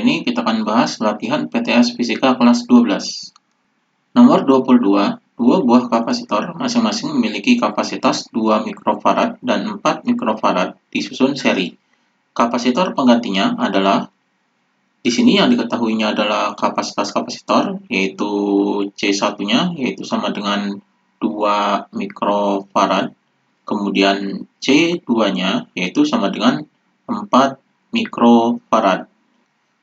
ini kita akan bahas latihan PTS Fisika kelas 12. Nomor 22, dua buah kapasitor masing-masing memiliki kapasitas 2 mikrofarad dan 4 mikrofarad disusun seri. Kapasitor penggantinya adalah, di sini yang diketahuinya adalah kapasitas kapasitor, yaitu C1-nya, yaitu sama dengan 2 mikrofarad, kemudian C2-nya, yaitu sama dengan 4 mikrofarad.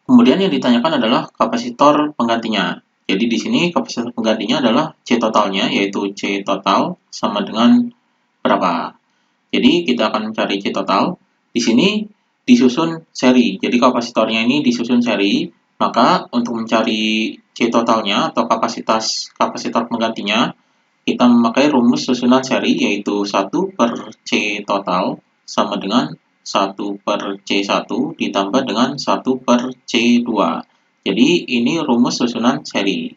Kemudian yang ditanyakan adalah kapasitor penggantinya. Jadi di sini kapasitor penggantinya adalah C totalnya, yaitu C total sama dengan berapa. Jadi kita akan mencari C total. Di sini disusun seri. Jadi kapasitornya ini disusun seri. Maka untuk mencari C totalnya atau kapasitas kapasitor penggantinya, kita memakai rumus susunan seri, yaitu 1 per C total sama dengan 1 per C1 ditambah dengan 1 per C2. Jadi ini rumus susunan seri.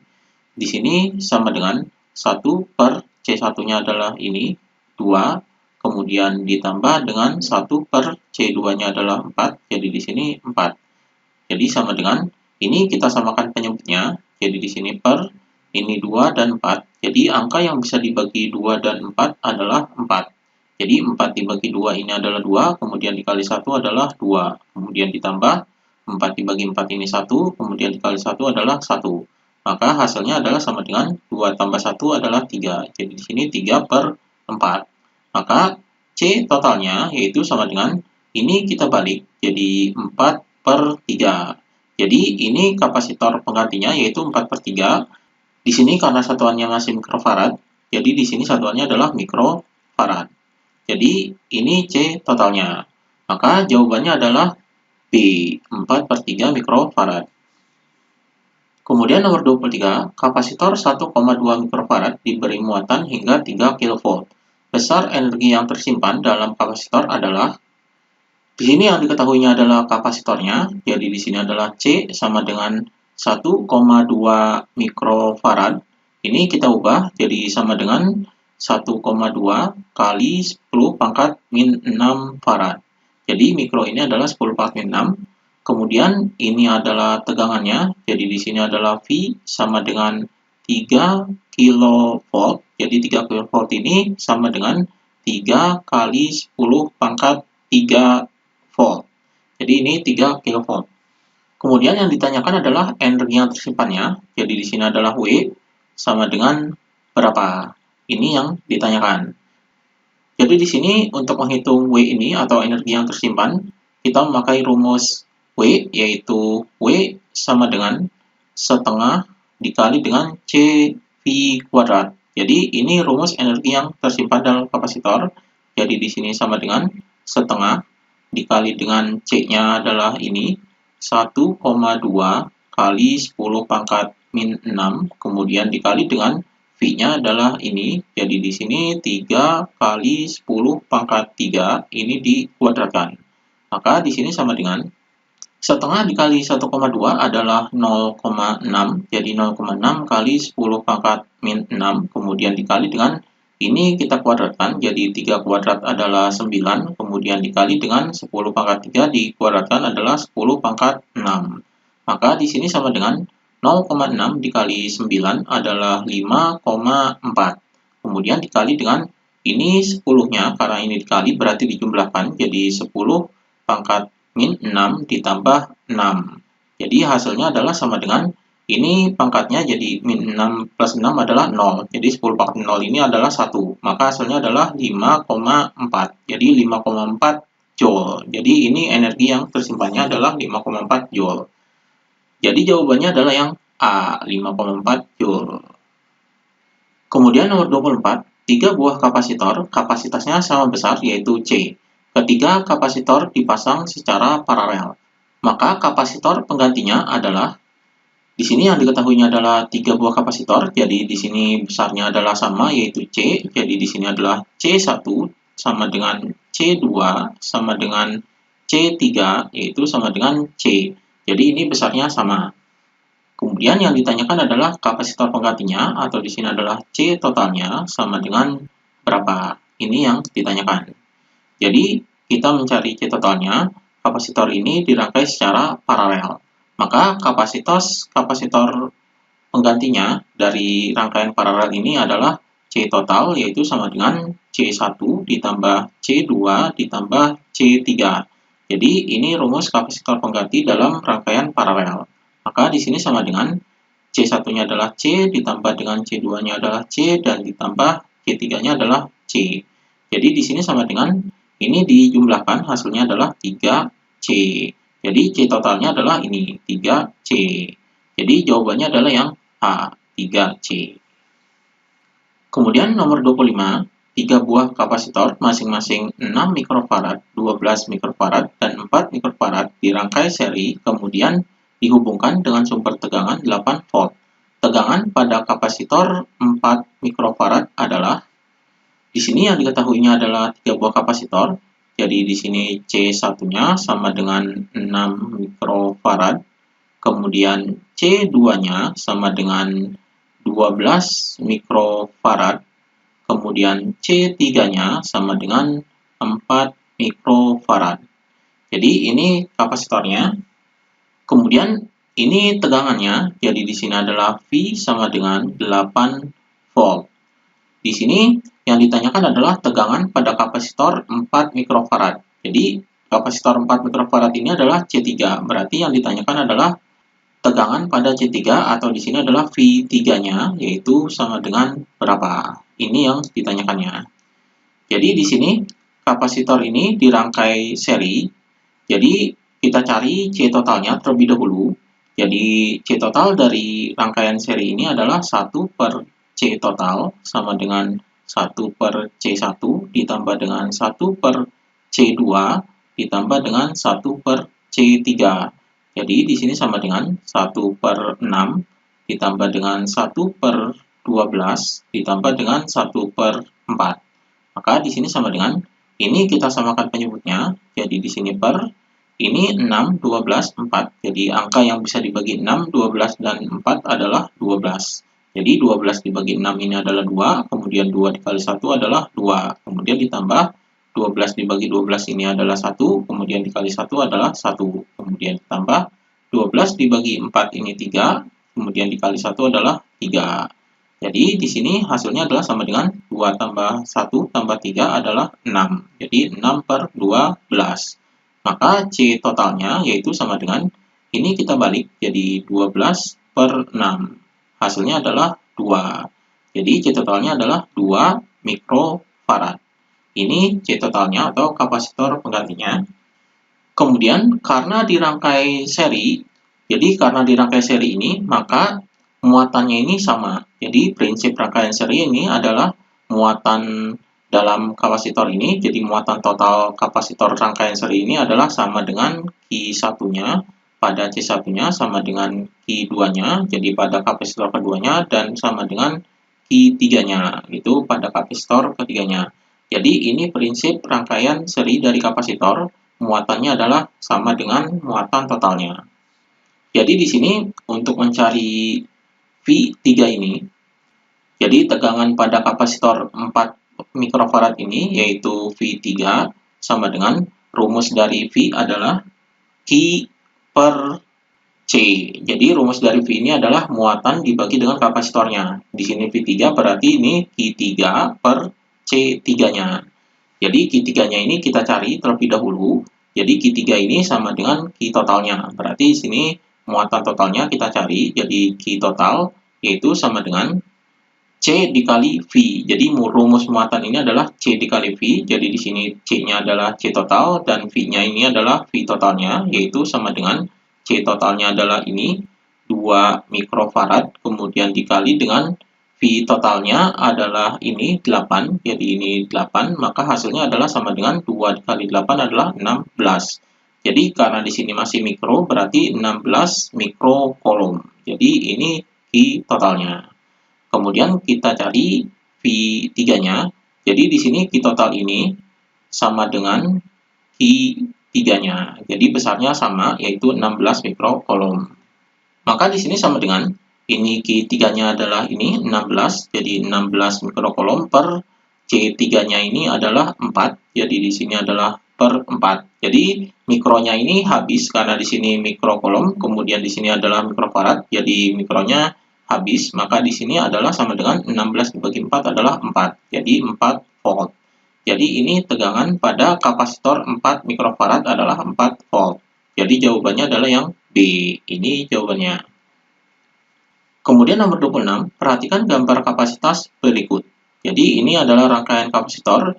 Di sini sama dengan 1 per C1-nya adalah ini, 2, kemudian ditambah dengan 1 per C2-nya adalah 4, jadi di sini 4. Jadi sama dengan, ini kita samakan penyebutnya, jadi di sini per, ini 2 dan 4. Jadi angka yang bisa dibagi 2 dan 4 adalah 4. Jadi 4 dibagi 2 ini adalah 2, kemudian dikali 1 adalah 2. Kemudian ditambah 4 dibagi 4 ini 1, kemudian dikali 1 adalah 1. Maka hasilnya adalah sama dengan 2 tambah 1 adalah 3. Jadi di sini 3 per 4. Maka C totalnya yaitu sama dengan, ini kita balik jadi 4 per 3. Jadi ini kapasitor penggantinya yaitu 4 per 3. Di sini karena satuannya masih mikrofarad, jadi di sini satuannya adalah mikrofarad. Jadi ini C totalnya. Maka jawabannya adalah B, 4 per 3 mikrofarad. Kemudian nomor 23, kapasitor 1,2 mikrofarad diberi muatan hingga 3 kV. Besar energi yang tersimpan dalam kapasitor adalah, di sini yang diketahuinya adalah kapasitornya, jadi di sini adalah C sama dengan 1,2 mikrofarad. Ini kita ubah jadi sama dengan 1,2 kali 10 pangkat min 6 farad. Jadi mikro ini adalah 10 pangkat min 6. Kemudian ini adalah tegangannya. Jadi di sini adalah V sama dengan 3 kV. Jadi 3 kV ini sama dengan 3 kali 10 pangkat 3 volt. Jadi ini 3 kV. Kemudian yang ditanyakan adalah energi yang tersimpannya. Jadi di sini adalah W sama dengan berapa? Ini yang ditanyakan. Jadi di sini untuk menghitung W ini atau energi yang tersimpan, kita memakai rumus W, yaitu W sama dengan setengah dikali dengan CV kuadrat. Jadi ini rumus energi yang tersimpan dalam kapasitor. Jadi di sini sama dengan setengah dikali dengan C-nya adalah ini 1,2 kali 10 pangkat min 6, kemudian dikali dengan V-nya adalah ini, jadi di sini 3 kali 10 pangkat 3, ini dikuadratkan. Maka di sini sama dengan setengah dikali 1,2 adalah 0,6, jadi 0,6 kali 10 pangkat min 6, kemudian dikali dengan ini kita kuadratkan, jadi 3 kuadrat adalah 9, kemudian dikali dengan 10 pangkat 3 dikuadratkan adalah 10 pangkat 6. Maka di sini sama dengan 0,6 dikali 9 adalah 5,4. Kemudian dikali dengan ini 10-nya, karena ini dikali berarti dijumlahkan, jadi 10 pangkat min 6 ditambah 6. Jadi hasilnya adalah sama dengan, ini pangkatnya jadi min 6 plus 6 adalah 0. Jadi 10 pangkat 0 ini adalah 1. Maka hasilnya adalah 5,4. Jadi 5,4 Joule. Jadi ini energi yang tersimpannya adalah 5,4 Joule. Jadi jawabannya adalah yang A, 5,4 Joule. Kemudian nomor 24, 3 buah kapasitor, kapasitasnya sama besar yaitu C. Ketiga kapasitor dipasang secara paralel. Maka kapasitor penggantinya adalah, di sini yang diketahuinya adalah 3 buah kapasitor, jadi di sini besarnya adalah sama yaitu C. Jadi di sini adalah C1 sama dengan C2 sama dengan C3 yaitu sama dengan C. Jadi ini besarnya sama. Kemudian yang ditanyakan adalah kapasitor penggantinya, atau di sini adalah C totalnya sama dengan berapa. Ini yang ditanyakan. Jadi kita mencari C totalnya, kapasitor ini dirangkai secara paralel. Maka kapasitor penggantinya dari rangkaian paralel ini adalah C total, yaitu sama dengan C1 ditambah C2 ditambah C3. Jadi ini rumus kapasitor pengganti dalam rangkaian paralel. Maka di sini sama dengan C1-nya adalah C, ditambah dengan C2-nya adalah C, dan ditambah C3-nya adalah C. Jadi di sini sama dengan ini dijumlahkan, hasilnya adalah 3C. Jadi C totalnya adalah ini, 3C. Jadi jawabannya adalah yang A, 3C. Kemudian nomor 25, 3 buah kapasitor masing-masing 6 mikrofarad, 12 mikrofarad, dan 4 mikrofarad dirangkai seri, kemudian dihubungkan dengan sumber tegangan 8 volt. Tegangan pada kapasitor 4 mikrofarad adalah, di sini yang diketahuinya adalah 3 buah kapasitor. Jadi di sini C1-nya sama dengan 6 mikrofarad, kemudian C2-nya sama dengan 12 mikrofarad, kemudian C3-nya sama dengan 4 mikrofarad. Jadi ini kapasitornya. Kemudian ini tegangannya, jadi di sini adalah V sama dengan 8 volt. Di sini yang ditanyakan adalah tegangan pada kapasitor 4 mikrofarad. Jadi kapasitor 4 mikrofarad ini adalah C3. Berarti yang ditanyakan adalah tegangan pada C3 atau di sini adalah V3-nya, yaitu sama dengan berapa. Ini yang ditanyakannya. Jadi di sini kapasitor ini dirangkai seri. Jadi kita cari C totalnya terlebih dahulu. Jadi C total dari rangkaian seri ini adalah 1 per C total sama dengan 1 per C1 ditambah dengan 1 per C2 ditambah dengan 1 per C3. Jadi di sini sama dengan 1 per 6 ditambah dengan 1 per 12 ditambah dengan 1 per 4. Maka di sini sama dengan, ini kita samakan penyebutnya, jadi di sini per, ini 6, 12, 4. Jadi angka yang bisa dibagi 6, 12, dan 4 adalah 12. Jadi 12 dibagi 6 ini adalah 2, kemudian 2 dikali 1 adalah 2. Kemudian ditambah 12 dibagi 12 ini adalah 1, kemudian dikali 1 adalah 1. Kemudian ditambah 12 dibagi 4 ini 3, kemudian dikali 1 adalah 3. Jadi di sini hasilnya adalah sama dengan 2 tambah 1 tambah 3 adalah 6. Jadi 6 per 12. Maka C totalnya yaitu sama dengan, ini kita balik jadi 12 per 6. Hasilnya adalah 2. Jadi C totalnya adalah 2 mikrofarad. Ini C totalnya atau kapasitor penggantinya. Kemudian karena dirangkai seri, jadi karena dirangkai seri ini, maka muatannya ini sama. Jadi prinsip rangkaian seri ini adalah muatan dalam kapasitor ini, jadi muatan total kapasitor rangkaian seri ini adalah sama dengan Q1-nya pada C1-nya sama dengan Q2-nya, jadi pada kapasitor keduanya, dan sama dengan Q3-nya, itu pada kapasitor ketiganya. Jadi ini prinsip rangkaian seri dari kapasitor, muatannya adalah sama dengan muatan totalnya. Jadi di sini untuk mencari V3 ini, jadi tegangan pada kapasitor 4 mikrofarad ini yaitu V3 sama dengan rumus dari V adalah Q per C. Jadi rumus dari V ini adalah muatan dibagi dengan kapasitornya. Di sini V3 berarti ini Q3 per C3-nya. Jadi Q3-nya ini kita cari terlebih dahulu. Jadi Q3 ini sama dengan Q totalnya. Berarti di sini muatan totalnya kita cari. Jadi Q total yaitu sama dengan C dikali V. Jadi rumus muatan ini adalah C dikali V. Jadi di sini C-nya adalah C total dan V-nya ini adalah V totalnya, yaitu sama dengan C totalnya adalah ini 2 mikrofarad, kemudian dikali dengan V totalnya adalah ini 8, jadi ini 8, maka hasilnya adalah sama dengan 2 dikali 8 adalah 16. Jadi karena di sini masih mikro, berarti 16 mikrocoulomb. Jadi ini V totalnya. Kemudian kita cari V3-nya. Jadi di sini Q total ini sama dengan Q3-nya. Jadi besarnya sama, yaitu 16 mikrocoulomb. Maka di sini sama dengan ini Q3-nya adalah ini 16, jadi 16 mikrocoulomb per C3-nya ini adalah 4, jadi di sini adalah per 4. Jadi mikronya ini habis karena di sini mikrokolom, kemudian di sini adalah mikrofarad, jadi mikronya habis, maka di sini adalah sama dengan 16 dibagi 4 adalah 4. Jadi 4 volt. Jadi ini tegangan pada kapasitor 4 mikrofarad adalah 4 volt. Jadi jawabannya adalah yang B. Ini jawabannya. Kemudian nomor 26, perhatikan gambar kapasitas berikut. Jadi ini adalah rangkaian kapasitor.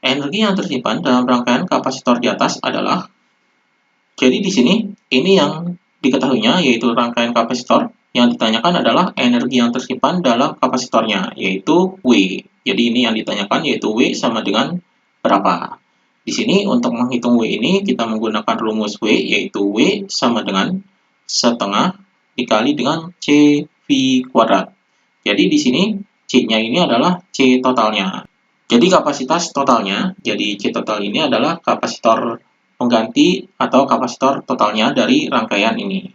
Energi yang tersimpan dalam rangkaian kapasitor di atas adalah, jadi di sini ini yang diketahuinya yaitu rangkaian kapasitor. Yang ditanyakan adalah energi yang tersimpan dalam kapasitornya, yaitu W. Jadi ini yang ditanyakan yaitu W sama dengan berapa. Di sini untuk menghitung W ini kita menggunakan rumus W, yaitu W sama dengan setengah dikali dengan CV kuadrat. Jadi di sini C-nya ini adalah C totalnya. Jadi kapasitas totalnya, jadi C total ini adalah kapasitor pengganti atau kapasitor totalnya dari rangkaian ini.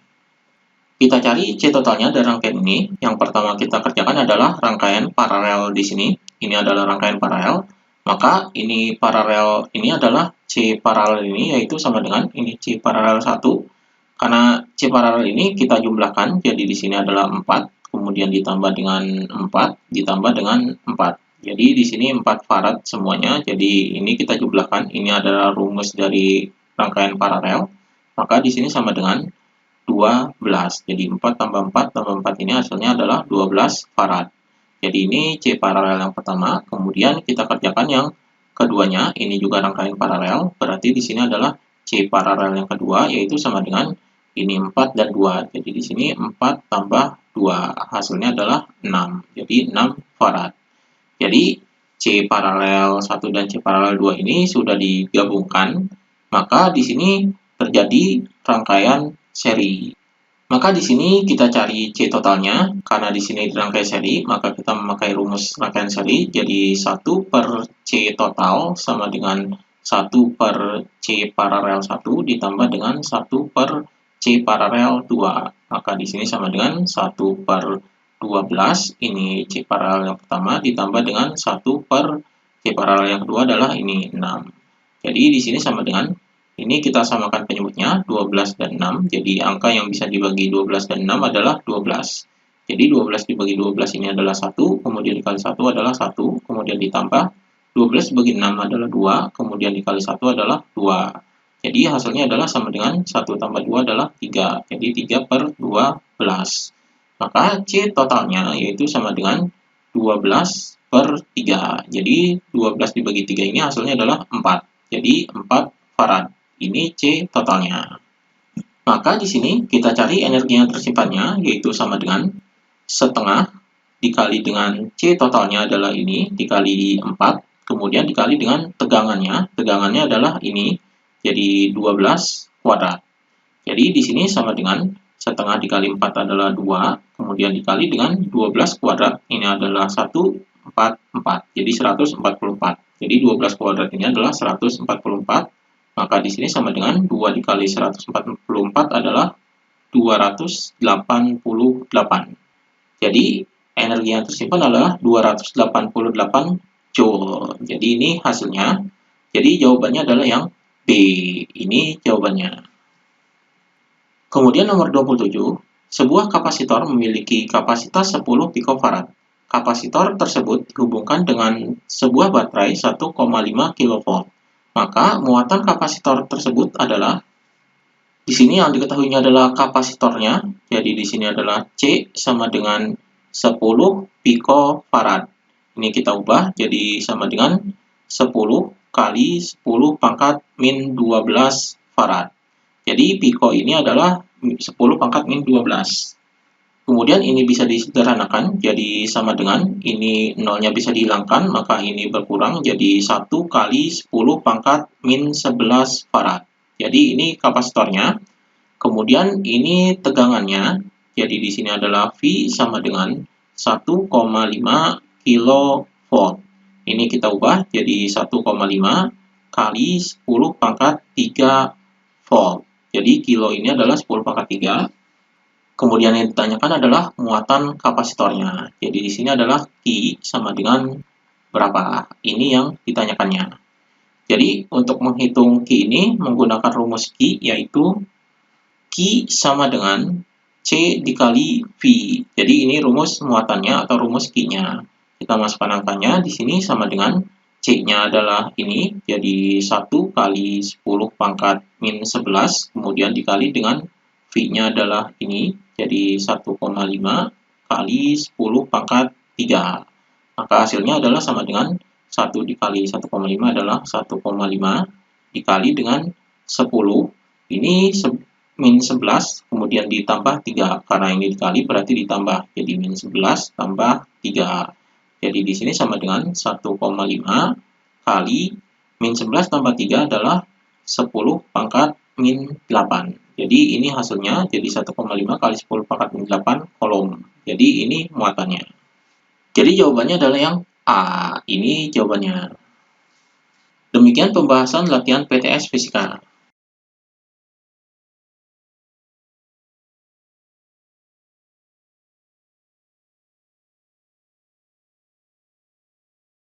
Kita cari C totalnya dari rangkaian ini. Yang pertama kita kerjakan adalah rangkaian paralel di sini. Ini adalah rangkaian paralel. Maka ini paralel ini adalah C paralel ini, yaitu sama dengan ini C paralel 1. Karena C paralel ini kita jumlahkan, jadi di sini adalah 4, kemudian ditambah dengan 4, ditambah dengan 4. Jadi di sini 4 farad semuanya, jadi ini kita jumlahkan, ini adalah rumus dari rangkaian paralel, maka di sini sama dengan 12. Jadi 4 tambah 4 tambah 4 ini hasilnya adalah 12 farad. Jadi ini C paralel yang pertama, kemudian kita kerjakan yang keduanya, ini juga rangkaian paralel, berarti di sini adalah C paralel yang kedua, yaitu sama dengan ini 4 dan 2. Jadi di sini 4 tambah 2, hasilnya adalah 6. Jadi 6 farad. Jadi C paralel 1 dan C paralel 2 ini sudah digabungkan, maka di sini terjadi rangkaian seri. Maka di sini kita cari C totalnya, karena di sini dirangkai seri, maka kita memakai rumus rangkaian seri, jadi 1 per C total sama dengan 1 per C paralel 1 ditambah dengan 1 per C paralel 2. Maka di sini sama dengan 1 per 12, ini C paralel yang pertama, ditambah dengan 1 per C paralel yang kedua adalah ini 6. Jadi di sini sama dengan, ini kita samakan penyebutnya, 12 dan 6. Jadi angka yang bisa dibagi 12 dan 6 adalah 12. Jadi 12 dibagi 12 ini adalah 1, kemudian dikali 1 adalah 1, kemudian ditambah 12 dibagi 6 adalah 2, kemudian dikali 1 adalah 2. Jadi hasilnya adalah sama dengan 1 tambah 2 adalah 3. Jadi 3 per 12. Maka C totalnya yaitu sama dengan 12 per 3. Jadi 12 dibagi 3 ini hasilnya adalah 4. Jadi 4 farad. Ini C totalnya. Maka di sini kita cari energi yang tersimpannya, yaitu sama dengan setengah dikali dengan C totalnya adalah ini, dikali 4, kemudian dikali dengan tegangannya. Tegangannya adalah ini, jadi 12 kuadrat. Jadi di sini sama dengan setengah dikali 4 adalah 2, kemudian dikali dengan 12 kuadrat, ini adalah 144, jadi 144. Jadi 12 kuadrat ini adalah 144, maka di sini sama dengan 2 dikali 144 adalah 288. Jadi energi yang tersimpan adalah 288 joule. Jadi ini hasilnya. Jadi jawabannya adalah yang B. Ini jawabannya. Kemudian nomor 27, sebuah kapasitor memiliki kapasitas 10 pikofarad. Kapasitor tersebut dihubungkan dengan sebuah baterai 1,5 kV. Maka muatan kapasitor tersebut adalah, di sini yang diketahuinya adalah kapasitornya. Jadi di sini adalah C sama dengan 10 pikofarad. Ini kita ubah jadi sama dengan 10 kali 10 pangkat min 12 farad. Jadi piko ini adalah 10 pangkat min 12. Kemudian ini bisa disederhanakan, jadi sama dengan, ini nolnya bisa dihilangkan, maka ini berkurang jadi 1 kali 10 pangkat min 11 farad. Jadi ini kapasitornya. Kemudian ini tegangannya, jadi di sini adalah V sama dengan 1,5 kV. Ini kita ubah jadi 1,5 kali 10 pangkat 3 volt. Jadi kilo ini adalah 10 pangkat 3. Kemudian yang ditanyakan adalah muatan kapasitornya. Jadi di sini adalah Q sama dengan berapa. Ini yang ditanyakannya. Jadi untuk menghitung Q ini menggunakan rumus Q, yaitu Q sama dengan C dikali V. Jadi ini rumus muatannya atau rumus Q-nya. Kita masukkan angkanya di sini sama dengan C-nya adalah ini, jadi 1 kali 10 pangkat min 11, kemudian dikali dengan V-nya adalah ini, jadi 1,5 kali 10 pangkat 3. Maka hasilnya adalah sama dengan 1 dikali 1,5 adalah 1,5 dikali dengan 10. Ini min 11, kemudian ditambah 3. Karena ini dikali berarti ditambah. Jadi min 11 tambah 3. Jadi di sini sama dengan 1,5 kali min 11 tambah 3 adalah 10 pangkat min 8. Jadi ini hasilnya jadi 1,5 kali 10 pangkat min 8 kolom. Jadi ini muatannya. Jadi jawabannya adalah yang A. Ini jawabannya. Demikian pembahasan latihan PTS Fisika.